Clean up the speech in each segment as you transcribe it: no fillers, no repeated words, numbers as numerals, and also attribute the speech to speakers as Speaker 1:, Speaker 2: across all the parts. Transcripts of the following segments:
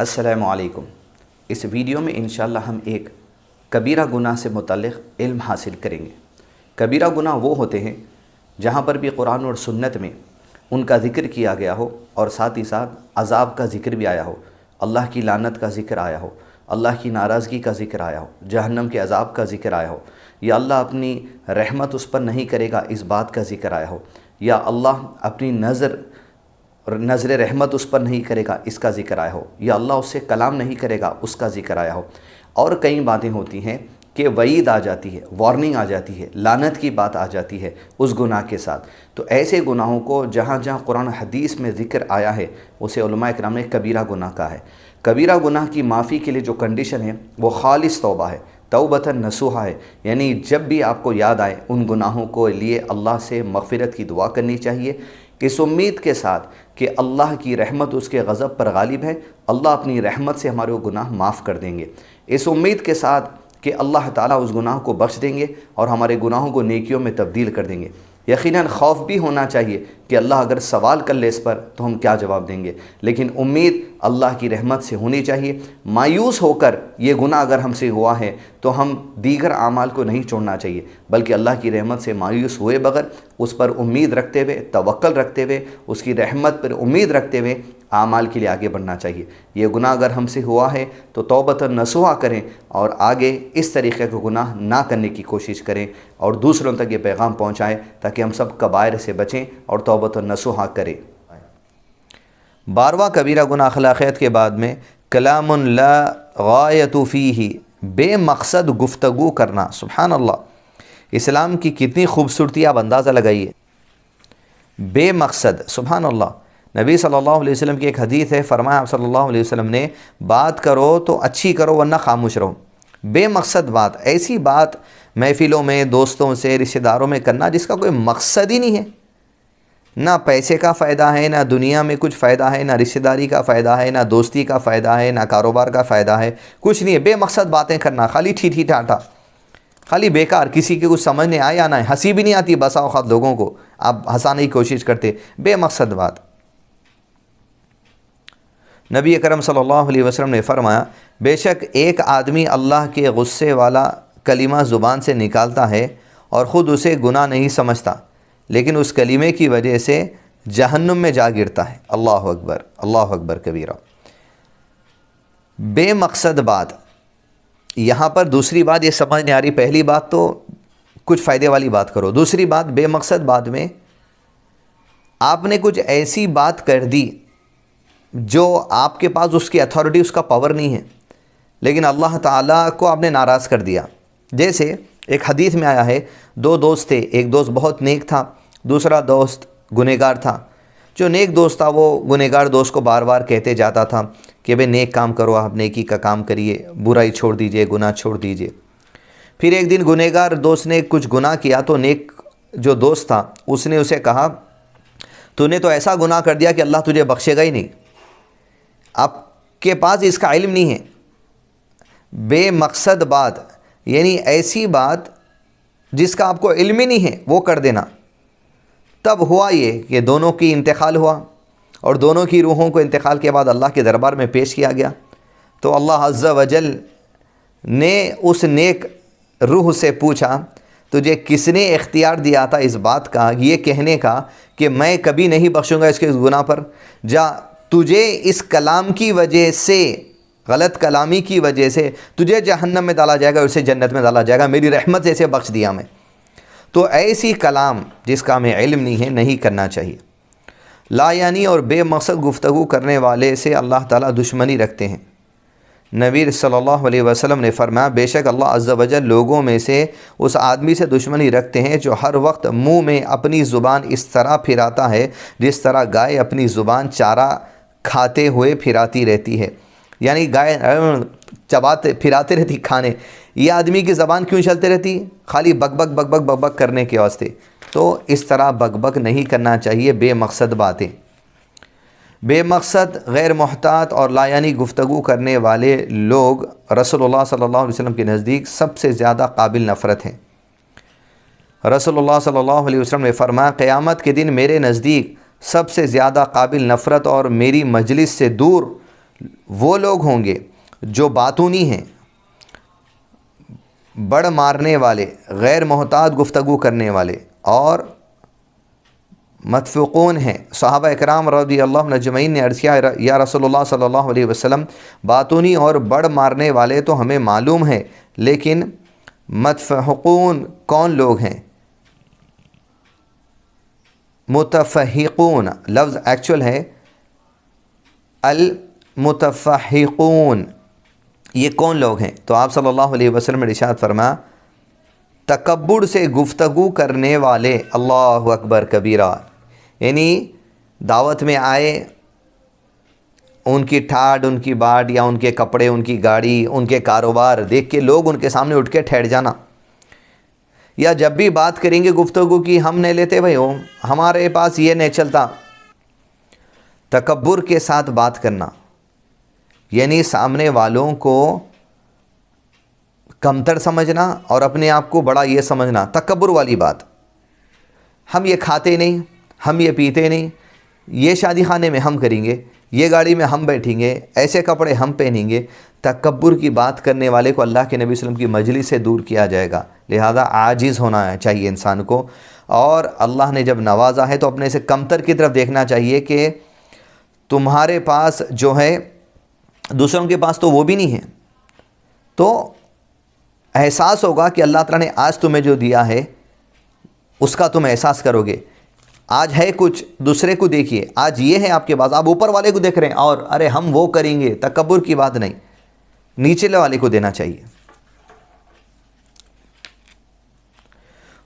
Speaker 1: السلام علیکم۔ اس ویڈیو میں انشاءاللہ ہم ایک کبیرہ گناہ سے متعلق علم حاصل کریں گے۔ کبیرہ گناہ وہ ہوتے ہیں جہاں پر بھی قرآن اور سنت میں ان کا ذکر کیا گیا ہو اور ساتھ ہی ساتھ عذاب کا ذکر بھی آیا ہو، اللہ کی لعنت کا ذکر آیا ہو، اللہ کی ناراضگی کا ذکر آیا ہو، جہنم کے عذاب کا ذکر آیا ہو، یا اللہ اپنی رحمت اس پر نہیں کرے گا اس بات کا ذکر آیا ہو، یا اللہ اپنی نظر رحمت اس پر نہیں کرے گا اس کا ذکر آیا ہو، یا اللہ اس سے کلام نہیں کرے گا اس کا ذکر آیا ہو، اور کئی باتیں ہوتی ہیں کہ وعید آ جاتی ہے، وارننگ آ جاتی ہے، لعنت کی بات آ جاتی ہے اس گناہ کے ساتھ۔ تو ایسے گناہوں کو جہاں جہاں قرآن و حدیث میں ذکر آیا ہے اسے علماء اکرام نے کبیرہ گناہ کہا ہے۔ کبیرہ گناہ کی معافی کے لیے جو کنڈیشن ہے وہ خالص توبہ ہے، توبۃ نصوحہ ہے، یعنی جب بھی آپ کو یاد آئے ان گناہوں کو لیے اللہ سے مغفرت کی دعا کرنی چاہیے، اس امید کے ساتھ کہ اللہ کی رحمت اس کے غضب پر غالب ہے، اللہ اپنی رحمت سے ہمارے وہ گناہ معاف کر دیں گے، اس امید کے ساتھ کہ اللہ تعالیٰ اس گناہ کو بخش دیں گے اور ہمارے گناہوں کو نیکیوں میں تبدیل کر دیں گے۔ یقیناً خوف بھی ہونا چاہیے کہ اللہ اگر سوال کر لے اس پر تو ہم کیا جواب دیں گے، لیکن امید اللہ کی رحمت سے ہونی چاہیے۔ مایوس ہو کر یہ گناہ اگر ہم سے ہوا ہے تو ہم دیگر اعمال کو نہیں چھوڑنا چاہیے، بلکہ اللہ کی رحمت سے مایوس ہوئے بغیر اس پر امید رکھتے ہوئے، توکل رکھتے ہوئے، اس کی رحمت پر امید رکھتے ہوئے اعمال کے لیے آگے بڑھنا چاہیے۔ یہ گناہ اگر ہم سے ہوا ہے تو توبۃ نصوحہ کریں اور آگے اس طریقے کا گناہ نہ کرنے کی کوشش کریں اور دوسروں تک یہ پیغام پہنچائیں تاکہ ہم سب کبائر سے بچیں اور توبۃ نصوحہ کریں۔ 12واں کبیرہ گناہ اخلاقیات کے بعد میں کلام لا غایۃ فیہ، بے مقصد گفتگو کرنا۔ سبحان اللہ، اسلام کی کتنی خوبصورتی آپ اندازہ لگائیے، بے مقصد۔ سبحان اللہ، نبی صلی اللہ علیہ وسلم کی ایک حدیث ہے، فرمایا آپ صلی اللہ علیہ وسلم نے بات کرو تو اچھی کرو ورنہ خاموش رہو۔ بے مقصد بات، ایسی بات محفلوں میں دوستوں سے رشتہ داروں میں کرنا جس کا کوئی مقصد ہی نہیں ہے، نہ پیسے کا فائدہ ہے، نہ دنیا میں کچھ فائدہ ہے، نہ رشتہ داری کا فائدہ ہے، نہ دوستی کا فائدہ ہے، نہ کاروبار کا فائدہ ہے، کچھ نہیں ہے۔ بے مقصد باتیں کرنا، خالی ٹھی ٹھاٹا، خالی بیکار، کسی کے کچھ سمجھنے آئے یا نہ آئے، ہنسی بھی نہیں آتی بسا اوقات لوگوں کو، آپ ہنسانے کی کوشش کرتے، بے مقصد بات۔ نبی اکرم صلی اللہ علیہ وسلم نے فرمایا، بے شک ایک آدمی اللہ کے غصے والا کلمہ زبان سے نکالتا ہے اور خود اسے گناہ نہیں سمجھتا، لیکن اس کلمے کی وجہ سے جہنم میں جا گرتا ہے۔ اللہ اکبر، اللہ اکبر کبیرہ۔ بے مقصد بات، یہاں پر دوسری بات یہ سمجھ نہیں آ رہی، پہلی بات تو کچھ فائدے والی بات کرو، دوسری بات بے مقصد بات میں آپ نے کچھ ایسی بات کر دی جو آپ کے پاس اس کی اتھارٹی، اس کا پاور نہیں ہے، لیکن اللہ تعالیٰ کو آپ نے ناراض کر دیا۔ جیسے ایک حدیث میں آیا ہے، دو دوست تھے، ایک دوست بہت نیک تھا، دوسرا دوست گنہگار تھا۔ جو نیک دوست تھا وہ گنہگار دوست کو بار بار کہتے جاتا تھا کہ بھئی نیک کام کرو، آپ نیکی کا کام کریے، برائی چھوڑ دیجئے، گناہ چھوڑ دیجئے۔ پھر ایک دن گنہگار دوست نے کچھ گناہ کیا تو نیک جو دوست تھا اس نے اسے کہا، تو نے تو ایسا گناہ کر دیا کہ اللہ تجھے بخشے گا ہی نہیں، آپ کے پاس اس کا علم نہیں ہے۔ بے مقصد بات یعنی ایسی بات جس کا آپ کو علم ہی نہیں ہے وہ کر دینا۔ تب ہوا یہ کہ دونوں کی انتقال ہوا اور دونوں کی روحوں کو انتقال کے بعد اللہ کے دربار میں پیش کیا گیا، تو اللہ عز و جل نے اس نیک روح سے پوچھا، تجھے کس نے اختیار دیا تھا اس بات کا، یہ کہنے کا کہ میں کبھی نہیں بخشوں گا اس کے گناہ پر؟ جا، تجھے اس کلام کی وجہ سے، غلط کلامی کی وجہ سے تجھے جہنم میں ڈالا جائے گا، اسے جنت میں ڈالا جائے گا، میری رحمت سے اسے بخش دیا میں۔ تو ایسی کلام جس کا ہمیں علم نہیں ہے نہیں کرنا چاہیے۔ لا یعنی اور بے مقصد گفتگو کرنے والے سے اللہ تعالیٰ دشمنی رکھتے ہیں۔ نبی صلی اللہ علیہ وسلم نے فرمایا، بے شک اللہ عز و جل لوگوں میں سے اس آدمی سے دشمنی رکھتے ہیں جو ہر وقت منہ میں اپنی زبان اس طرح پھراتا ہے جس طرح گائے اپنی زبان چارہ کھاتے ہوئے پھراتی رہتی ہے، یعنی گائے چباتے پھراتے رہتی کھانے، یہ آدمی کی زبان کیوں چلتے رہتی؟ خالی بک بک بک بک بک بک کرنے کے واسطے۔ تو اس طرح بک بک نہیں کرنا چاہیے، بے مقصد باتیں۔ بے مقصد، غیر محتاط اور لا یعنی گفتگو کرنے والے لوگ رسول اللہ صلی اللہ علیہ وسلم کے نزدیک سب سے زیادہ قابل نفرت ہیں۔ رسول اللہ صلی اللہ علیہ وسلم نے فرمایا، قیامت کے دن میرے نزدیک سب سے زیادہ قابل نفرت اور میری مجلس سے دور وہ لوگ ہوں گے جو باطونی ہیں، بڑ مارنے والے، غیر محتاط گفتگو کرنے والے، اور متفقون ہیں۔ صحابہ اکرام رضی اللہ عنہم اجمعین نے عرض کیا یا رسول اللہ صلی اللہ علیہ وسلم، باطونی اور بڑ مارنے والے تو ہمیں معلوم ہے، لیکن متفقون کون لوگ ہیں؟ متفحقون لفظ ایکچول ہے المتفحقون، یہ کون لوگ ہیں؟ تو آپ صلی اللہ علیہ وسلم نے ارشاد فرمایا تکبر سے گفتگو کرنے والے، اللہ اکبر کبیرہ، یعنی دعوت میں آئے، ان کی ٹھاٹ، ان کی باٹ، یا ان کے کپڑے، ان کی گاڑی، ان کے کاروبار دیکھ کے لوگ ان کے سامنے اٹھ کے ٹھہر جانا، یا جب بھی بات کریں گے گفتگو کی ہم نہیں لیتے بھائی، ہمارے پاس یہ نہیں چلتا، تکبر کے ساتھ بات کرنا، یعنی سامنے والوں کو کمتر سمجھنا اور اپنے آپ کو بڑا یہ سمجھنا، تکبر والی بات۔ ہم یہ کھاتے نہیں، ہم یہ پیتے نہیں، یہ شادی خانے میں ہم کریں گے، یہ گاڑی میں ہم بیٹھیں گے، ایسے کپڑے ہم پہنیں گے۔ تکبر کی بات کرنے والے کو اللہ کے نبی صلی اللہ علیہ وسلم کی مجلس سے دور کیا جائے گا، لہذا عاجز ہونا چاہیے انسان کو، اور اللہ نے جب نوازا ہے تو اپنے سے کمتر کی طرف دیکھنا چاہیے کہ تمہارے پاس جو ہے دوسروں کے پاس تو وہ بھی نہیں ہے، تو احساس ہوگا کہ اللہ تعالیٰ نے آج تمہیں جو دیا ہے اس کا تم احساس کرو گے۔ آج ہے کچھ، دوسرے کو دیکھیے، آج یہ ہے آپ کے پاس، آپ اوپر والے کو دیکھ رہے ہیں اور ارے ہم وہ کریں گے، تکبر کی بات نہیں، نیچے والے کو دینا چاہیے۔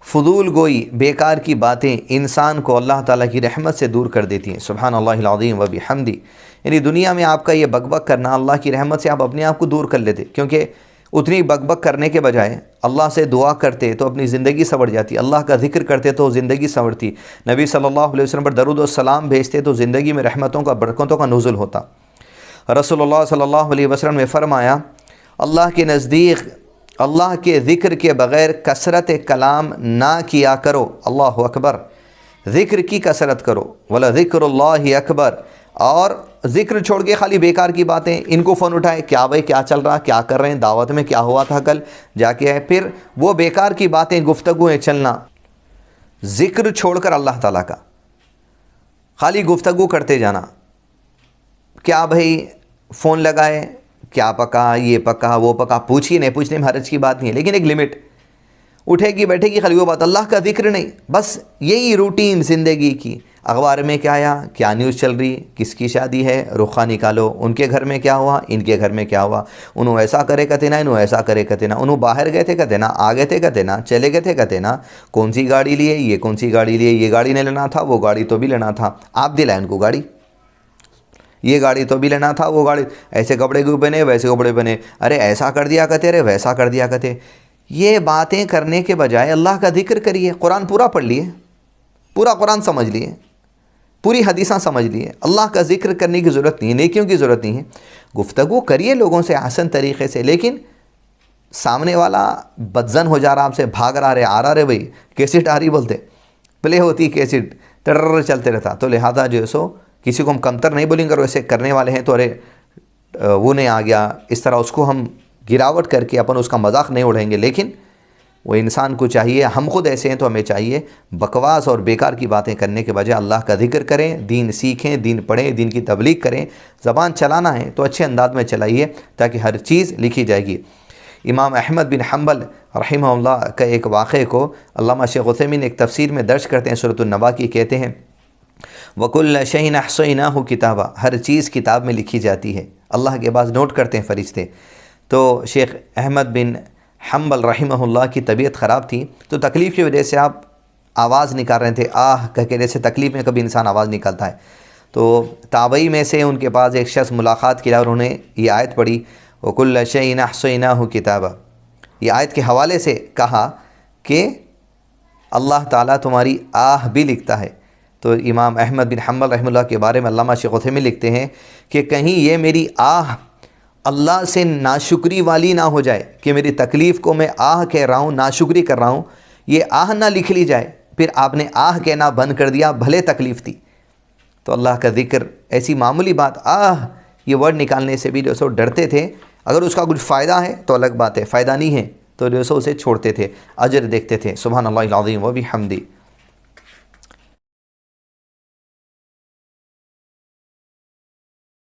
Speaker 1: فضول گوئی، بیکار کی باتیں انسان کو اللہ تعالیٰ کی رحمت سے دور کر دیتی ہیں، سبحان اللہ العظیم و بحمدی، یعنی دنیا میں آپ کا یہ بک بک کرنا، اللہ کی رحمت سے آپ اپنے آپ کو دور کر لیتے، کیونکہ اتنی بک بک کرنے کے بجائے اللہ سے دعا کرتے تو اپنی زندگی سنور جاتی، اللہ کا ذکر کرتے تو زندگی سنورتی، نبی صلی اللہ علیہ وسلم پر درود و سلام بھیجتے تو زندگی میں رحمتوں کا، برکتوں کا نزول ہوتا۔ رسول اللہ صلی اللہ علیہ وسلم نے فرمایا اللہ کے نزدیک اللہ کے ذکر کے بغیر کثرت کلام نہ کیا کرو، اللہ اکبر، ذکر کی کثرت کرو، وَلَذِكْرُ اللَّهِ اکبر، اور ذکر چھوڑ کے خالی بیکار کی باتیں، ان کو فون اٹھائے، کیا بھائی کیا چل رہا، کیا کر رہے ہیں، دعوت میں کیا ہوا تھا کل جا کے ہے، پھر وہ بیکار کی باتیں، گفتگویں چلنا، ذکر چھوڑ کر اللہ تعالیٰ کا خالی گفتگو کرتے جانا، کیا بھائی فون لگائے، کیا پکا، یہ پکا، وہ پکا، پوچھیے نہیں، پوچھنے میں حرج کی بات نہیں ہے، لیکن ایک لمٹ، اٹھے گی بیٹھے گی خالی وہ بات، اللہ کا ذکر نہیں، بس یہی روٹین زندگی کی۔ اخبار میں کیا آیا، کیا نیوز چل رہی، کس کی شادی ہے، رخا نکالو، ان کے گھر میں کیا ہوا، ان کے گھر میں کیا ہوا، انہوں ایسا کرے کہتے نا، انہوں ایسا کرے کہتے نا، انہوں باہر گئے تھے کہتے نا، آ گئے تھے کہتے نا، چلے گئے تھے کہتے نا، کون سی گاڑی لیے، یہ کون سی گاڑی لیے، یہ گاڑی نہیں لینا تھا، وہ گاڑی تو بھی لینا تھا، آپ دلائیں ان کو گاڑی، یہ گاڑی تو بھی لینا تھا، وہ گاڑی، ایسے کپڑے کیوں پہنے، ویسے کپڑے پہنے، ارے ایسا کر دیا کرتے، ارے ویسا کر دیا کرتے۔ یہ باتیں کرنے کے بجائے اللہ کا ذکر کریے، قرآن پورا پڑھ لیے، پورا قرآن سمجھ لیے، پوری حدیثاں سمجھ لیے، اللہ کا ذکر کرنے کی ضرورت نہیں ہے، نیکیوں کی ضرورت نہیں ہے، گفتگو کریے لوگوں سے حسن طریقے سے، لیکن سامنے والا بدزن ہو جا رہا آپ سے، بھاگ رہا رہے، آ رہا رہے، بھائی کیسٹ آ رہی بولتے، پلے ہوتی کیسٹ، ٹر چلتے رہتا، تو لہذا جو ہے سو کسی کو ہم کمتر نہیں بولیں گے، اور ایسے کرنے والے ہیں تو ارے وہ نہیں آ گیا، اس طرح اس کو ہم گراوٹ کر کے اپن اس کا مذاق نہیں اڑائیں گے، لیکن وہ انسان کو چاہیے، ہم خود ایسے ہیں تو ہمیں چاہیے بکواس اور بیکار کی باتیں کرنے کے بجائے اللہ کا ذکر کریں، دین سیکھیں، دین پڑھیں، دین کی تبلیغ کریں، زبان چلانا ہے تو اچھے انداز میں چلائیے تاکہ ہر چیز لکھی جائے گی۔ امام احمد بن حنبل رحمہ اللہ کا ایک واقعے کو علامہ شیخ عثیمین ایک تفسیر میں درج کرتے ہیں، سورۃ النبا کی، کہتے ہیں وَكُلَّ شَيْءٍ أَحْصَيْنَاهُ كِتَابًا، ہر چیز کتاب میں لکھی جاتی ہے، اللہ کے پاس نوٹ کرتے ہیں فرشتے۔ تو شیخ احمد بن حنبل رحمہ اللہ کی طبیعت خراب تھی، تو تکلیف کی وجہ سے آپ آواز نکال رہے تھے، کہہ کے، جیسے تکلیف میں کبھی انسان آواز نکالتا ہے، تو تابعی میں سے ان کے پاس ایک شخص ملاقات کیا اور انہوں نے یہ آیت پڑھی وَكُلَّ شَيْءٍ أَحْصَيْنَاهُ كِتَابًا، یہ آیت کے حوالے سے کہا کہ اللہ تعالیٰ تمہاری بھی لکھتا ہے۔ تو امام احمد بن حنبل رحمہ اللہ کے بارے میں علامہ شیخ عثیمین لکھتے ہیں کہ کہیں یہ میری اللہ سے ناشکری والی نہ ہو جائے کہ میری تکلیف کو میں کہہ رہا ہوں، ناشکری کر رہا ہوں، یہ نہ لکھ لی جائے، پھر آپ نے کہنا بند کر دیا، بھلے تکلیف تھی۔ تو اللہ کا ذکر ایسی معمولی بات، یہ ورڈ نکالنے سے بھی جو سو ڈرتے تھے. اگر اس کا کچھ فائدہ ہے تو الگ بات ہے، فائدہ نہیں ہے تو جو سو اسے چھوڑتے تھے، اجر دیکھتے تھے. سبحان اللہ العظیم و بحمدہ.